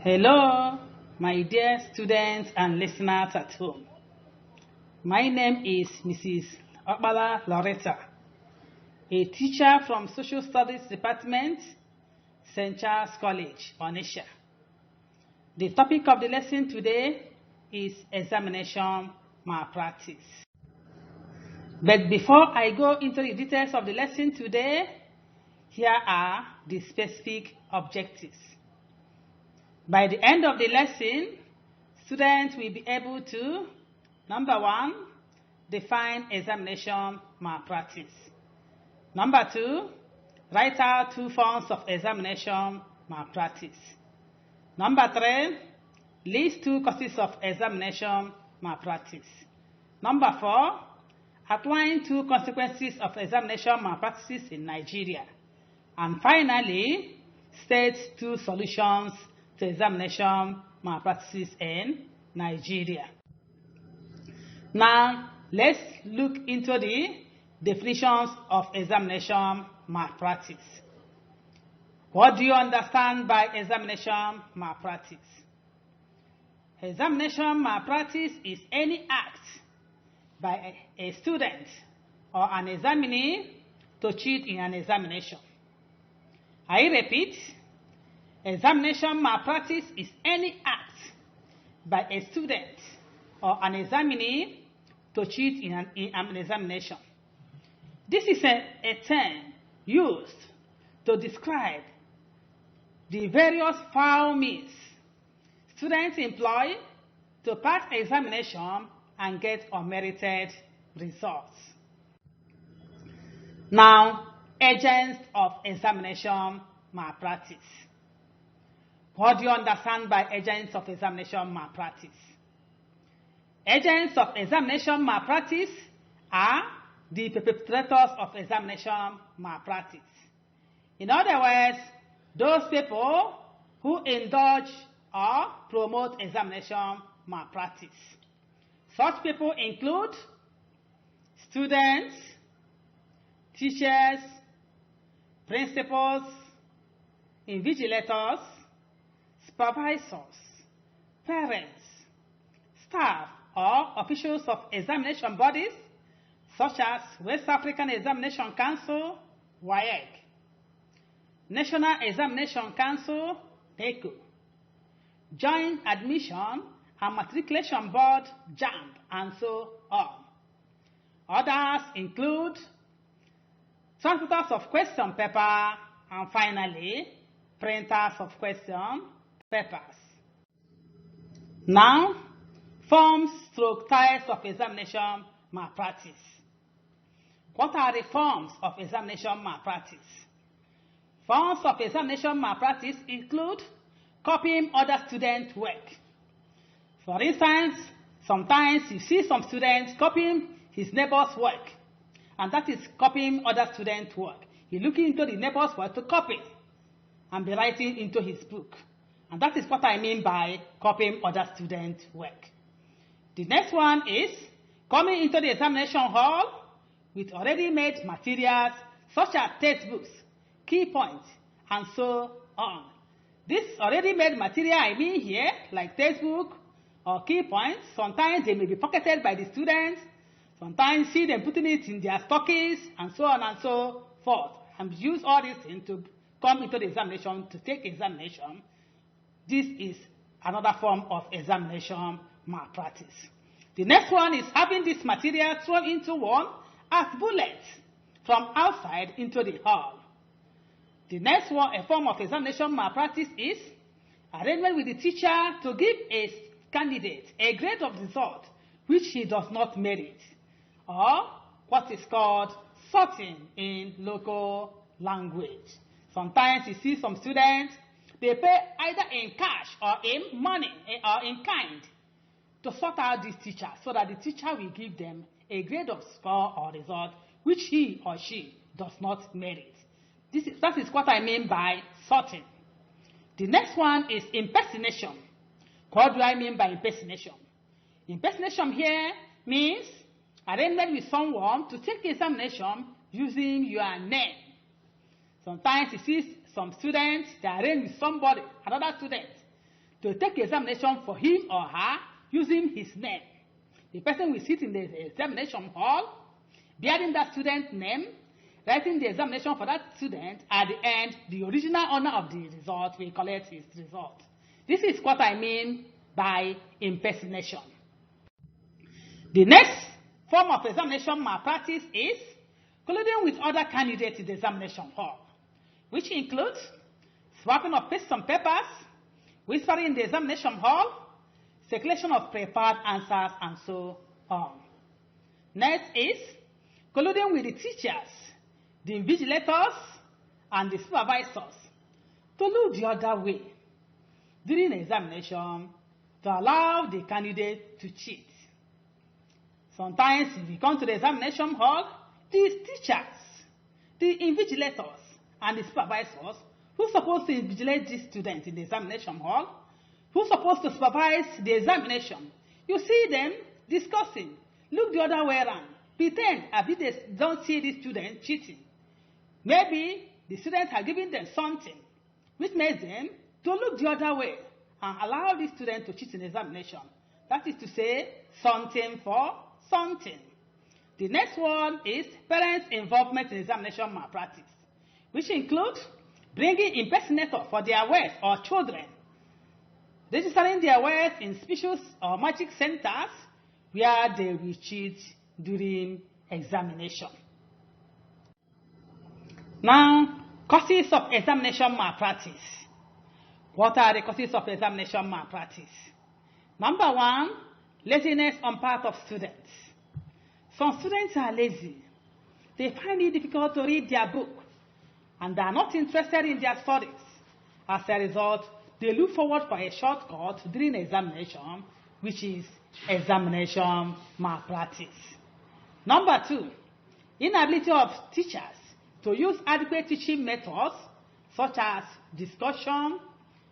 Hello, my dear students and listeners at home. My name is Mrs. Okpala Loretta, a teacher from Social Studies Department, St. Charles College, Onitsha. The topic of the lesson today is examination malpractice. But before I go into the details of the lesson today, here are the specific objectives. By the end of the lesson, students will be able to, number 1, define examination malpractice. Number 2, write out 2 forms of examination malpractice. Number 3, list 2 causes of examination malpractice. Number 4, outline 2 consequences of examination malpractice in Nigeria. And finally, state 2 solutions to examination malpractice in Nigeria. Now, let's look into the definitions of examination malpractice. What do you understand by examination malpractice? Examination malpractice is any act by a student or an examinee to cheat in an examination. I repeat, examination malpractice is any act by a student or an examinee to cheat in an examination. This is a term used to describe the various foul means students employ to pass examination and get unmerited results. Now, agents of examination malpractice. What do you understand by agents of examination malpractice? Agents of examination malpractice are the perpetrators of examination malpractice. In other words, those people who indulge or promote examination malpractice. Such people include students, teachers, principals, invigilators, supervisors, parents, staff, or officials of examination bodies such as West African Examination Council, WAEC, National Examination Council, NECO, Joint Admission and Matriculation Board, JAMB, and so on. Others include translators of question paper, and finally, printers of question papers. Now, forms/types of examination malpractice. What are the forms of examination malpractice? Forms of examination malpractice include copying other students' work. For instance, sometimes you see some students copying his neighbor's work, and that is copying other students' work. He's looking into the neighbor's work to copy and be writing into his book. And that is what I mean by copying other students' work. The next one is coming into the examination hall with already made materials such as textbooks, key points, and so on. This already made material I mean here, like textbook or key points, sometimes they may be pocketed by the students, sometimes see them putting it in their stockings, and so on and so forth, and use all these things to come into the examination, to take examination. This is another form of examination malpractice. The next one is having this material thrown into one as bullets from outside into the hall. The next one, a form of examination malpractice, is arrangement with the teacher to give a candidate a grade of result which he does not merit, or what is called sorting in local language. Sometimes you see some students, they pay either in cash or in money or in kind to sort out this teacher so that the teacher will give them a grade of score or result which he or she does not merit. That is what I mean by sorting. The next one is impersonation. What do I mean by impersonation? Impersonation here means arrangement with someone to take the examination using your name. Sometimes you see some students, they arrange with somebody, another student, to take examination for him or her using his name. The person will sit in the examination hall, bearing that student's name, writing the examination for that student. At the end, the original owner of the result will collect his result. This is what I mean by impersonation. The next form of examination malpractice is colluding with other candidates in the examination hall, which includes swapping of pastes and papers, whispering in the examination hall, circulation of prepared answers, and so on. Next is colluding with the teachers, the invigilators, and the supervisors to look the other way during examination to allow the candidate to cheat. Sometimes, if you come to the examination hall, these teachers, the invigilators, and the supervisors who are supposed to invigilate these students in the examination hall, who are supposed to supervise the examination, you see them discussing, look the other way around, pretend as if they don't see the student cheating. Maybe the students are giving them something, which makes them to look the other way and allow the student to cheat in the examination. That is to say, something for something. The next one is parents' involvement in examination malpractice, which includes bringing impersonator for their words or children, registering their words in special or magic centers where they will cheat during examination. Now, causes of examination malpractice. What are the causes of examination malpractice? Number one, laziness on part of students. Some students are lazy. They find it difficult to read their book, and they are not interested in their studies. As a result, they look forward for a shortcut during examination, which is examination malpractice. Number two, inability of teachers to use adequate teaching methods such as discussion,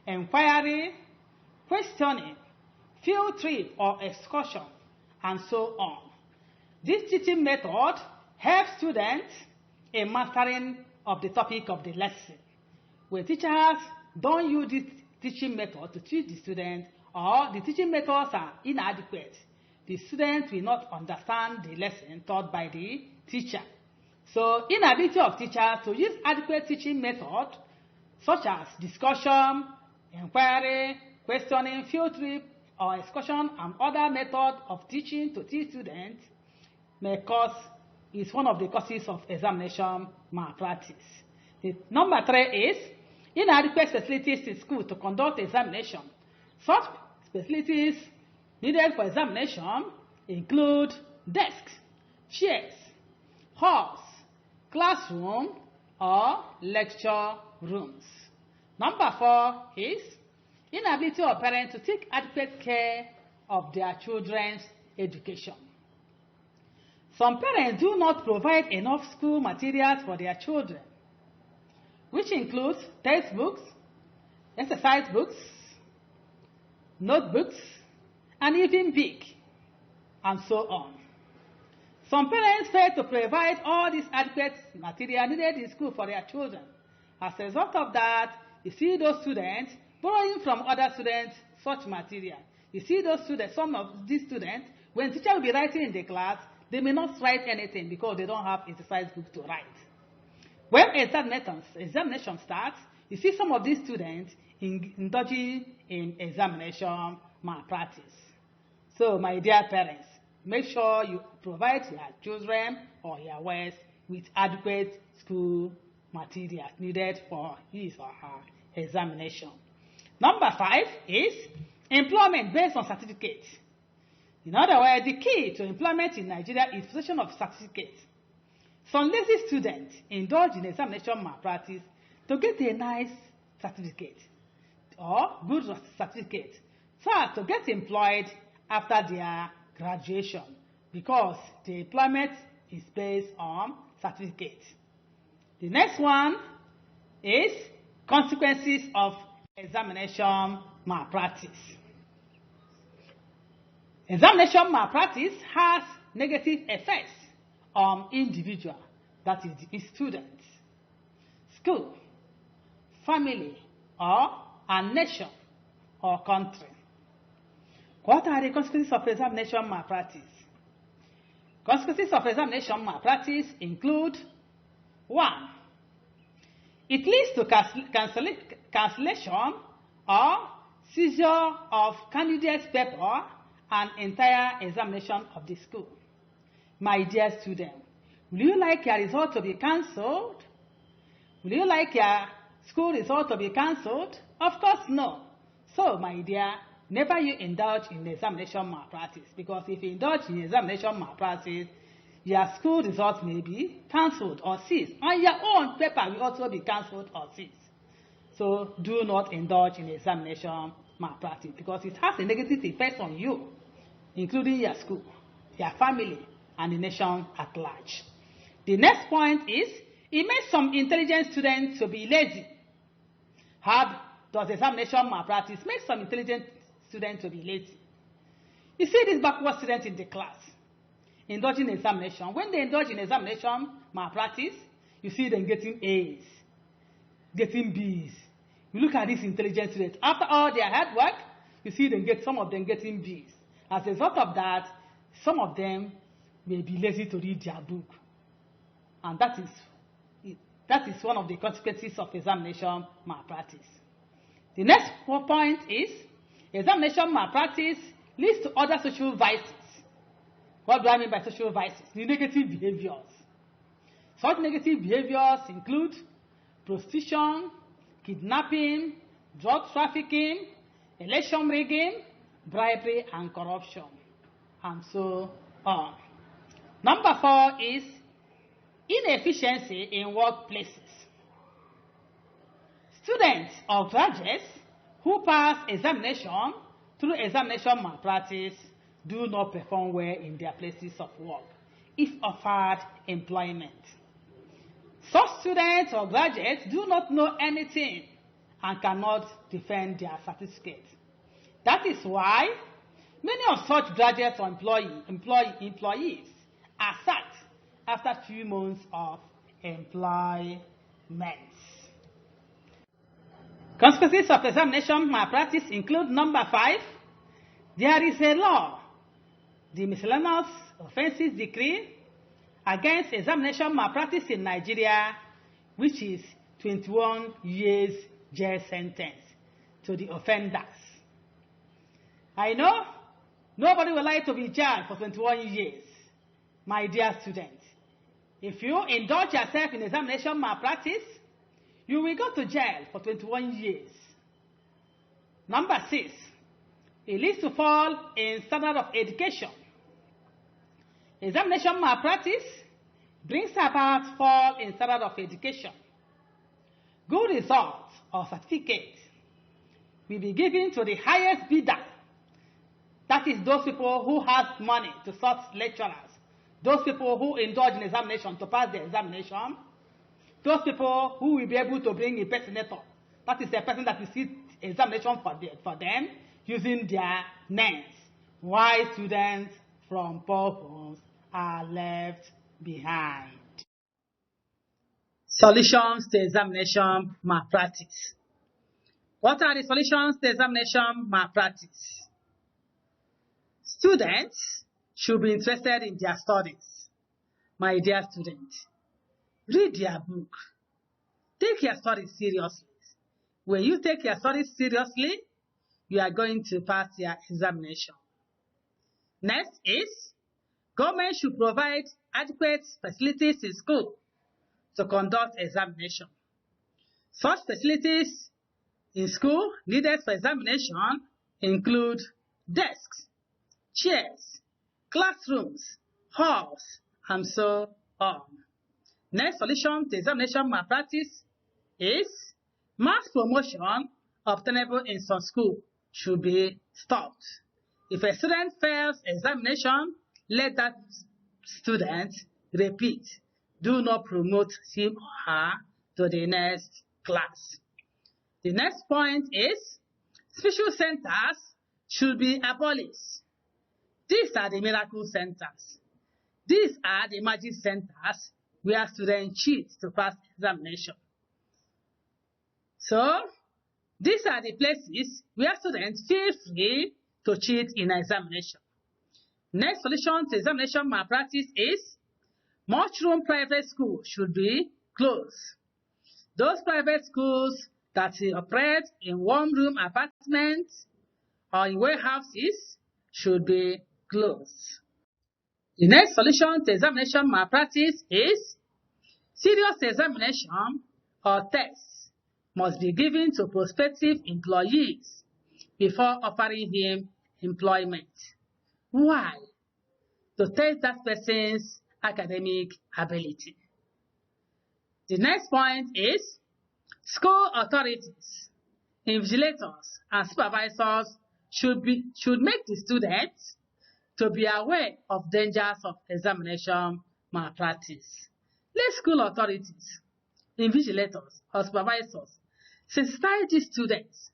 inquiry, questioning, field trip or excursion, and so on. This teaching method helps students in mastering of the topic of the lesson. When teachers don't use this teaching method to teach the student, or the teaching methods are inadequate, the student will not understand the lesson taught by the teacher. So, inability of teachers to use adequate teaching method such as discussion, inquiry, questioning, field trip, or excursion, and other methods of teaching to teach students is one of the causes of examination malpractice. Number three is inadequate facilities in school to conduct examination. Such facilities needed for examination include desks, chairs, halls, classroom, or lecture rooms. Number four is inability of parents to take adequate care of their children's education. Some parents do not provide enough school materials for their children, which includes textbooks, exercise books, notebooks, and even big, and so on. Some parents fail to provide all these adequate material needed in school for their children. As a result of that, you see those students borrowing from other students such material. You see those students, some of these students, when teacher will be writing in the class, they may not write anything because they don't have exercise book to write. When examination starts, you see some of these students indulging in examination malpractice. So, my dear parents, make sure you provide your children or your wives with adequate school materials needed for his or her examination. Number five is employment based on certificates. In other words, the key to employment in Nigeria is possession of certificates. Some lazy students indulge in examination malpractice to get a nice certificate or good certificate so as to get employed after their graduation, because the employment is based on certificates. The next one is consequences of examination malpractice. Examination malpractice has negative effects on individual, that is the students, school, family, or a nation or country. What are the consequences of examination malpractice? Consequences of examination malpractice include 1. It leads to cancellation or seizure of candidate's paper and entire examination of the school. My dear student, will you like your result to be cancelled? Will you like your school result to be cancelled? Of course no. So, my dear, never you indulge in examination malpractice, because if you indulge in examination malpractice, your school results may be cancelled or ceased. And your own paper will also be cancelled or ceased. So do not indulge in examination malpractice, because it has a negative effect on you, including your school, your family, and the nation at large. The next point is, it makes some intelligent students to be lazy. How does examination malpractice make some intelligent students to be lazy? You see this backward student in the class indulging in examination. When they indulge in examination malpractice, you see them getting A's, getting B's. You look at these intelligent students. After all their hard work, you see them some of them getting B's. As a result of that, some of them may be lazy to read their book. And that is one of the consequences of examination malpractice. The next point is, examination malpractice leads to other social vices. What do I mean by social vices? The negative behaviors. Such negative behaviors include prostitution, kidnapping, drug trafficking, election rigging, bribery and corruption, and so on. Number 4 is inefficiency in workplaces. Students or graduates who pass examination through examination malpractice do not perform well in their places of work if offered employment. Such students or graduates do not know anything and cannot defend their certificate. That is why many of such graduates or employees are sacked after 2 months of employment. Consequences of examination malpractice include number 5. There is a law, the Miscellaneous Offences Decree, against examination malpractice in Nigeria, which is 21 years jail sentence to the offenders. I know nobody would like to be jailed for 21 years, my dear students. If you indulge yourself in examination malpractice, you will go to jail for 21 years. Number 6, it leads to fall in standard of education. Examination malpractice brings about fall in standard of education. Good results or certificates will be given to the highest bidder. That is those people who have money to source lecturers, those people who indulge in examination to pass the examination, those people who will be able to bring a impersonator. That is a person that will sit examination for them using their names. Why students from poor homes are left behind. Solutions to examination malpractice. What are the solutions to examination malpractice? Students should be interested in their studies. My dear students, read your book. Take your studies seriously. When you take your studies seriously, you are going to pass your examination. Next is, government should provide adequate facilities in school to conduct examination. Such facilities in school needed for examination include desks, chairs, classrooms, halls, and so on. Next solution to examination malpractice is mass promotion obtainable in some school should be stopped. If a student fails examination, let that student repeat. Do not promote him or her to the next class. The next point is special centers should be abolished. These are the miracle centers. These are the magic centers where students cheat to pass examination. So, These are the places where students feel free to cheat in examination. Next solution to examination malpractice is mushroom private schools should be closed. Those private schools that operate in one-room apartments or in warehouses should be closed. The next solution to examination malpractice is serious examination or tests must be given to prospective employees before offering him employment. Why? To test that person's academic ability. The next point is school authorities, invigilators, and supervisors should make the students to be aware of dangers of examination malpractice. Let school authorities, invigilators, or supervisors sensitize the students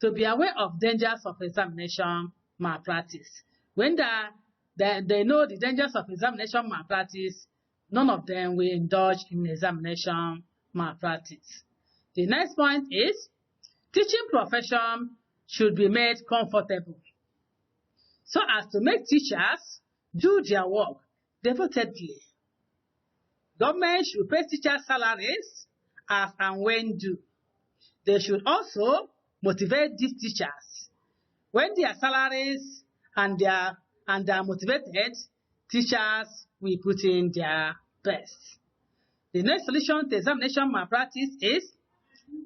to be aware of dangers of examination malpractice. When they know the dangers of examination malpractice, none of them will indulge in examination malpractice. The next point is teaching profession should be made comfortable so as to make teachers do their work devotedly. Government should pay teachers salaries as and when due. They should also motivate these teachers. When their salaries and they are motivated, teachers will put in their best. The next solution to examination malpractice is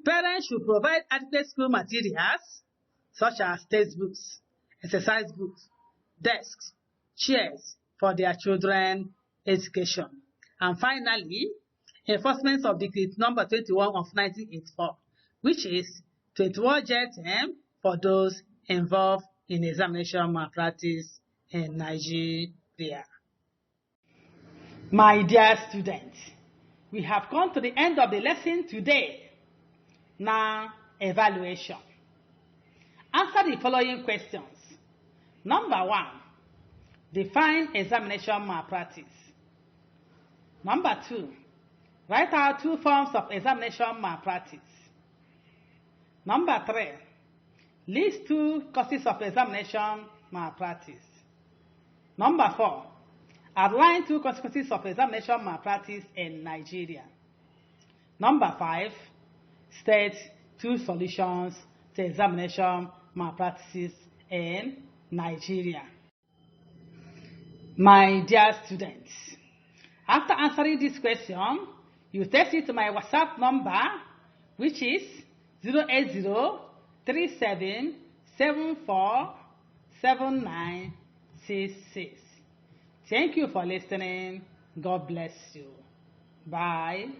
parents should provide adequate school materials such as textbooks, exercise books, desks, chairs for their children's education. And finally, enforcement of Decree number 21 of 1984, which is 21 jail term for those involved in examination malpractice in Nigeria. My dear students, we have come to the end of the lesson today. Now, evaluation. Answer the following questions. Number 1, define examination malpractice. Number 2, write out 2 forms of examination malpractice. Number 3, list 2 causes of examination malpractice. Number 4, outline 2 consequences of examination malpractice in Nigeria. Number 5, state 2 solutions to examination malpractices in Nigeria. My dear students, after answering this question, you text it to my WhatsApp number, which is 08037474966. Thank you for listening. God bless you. Bye.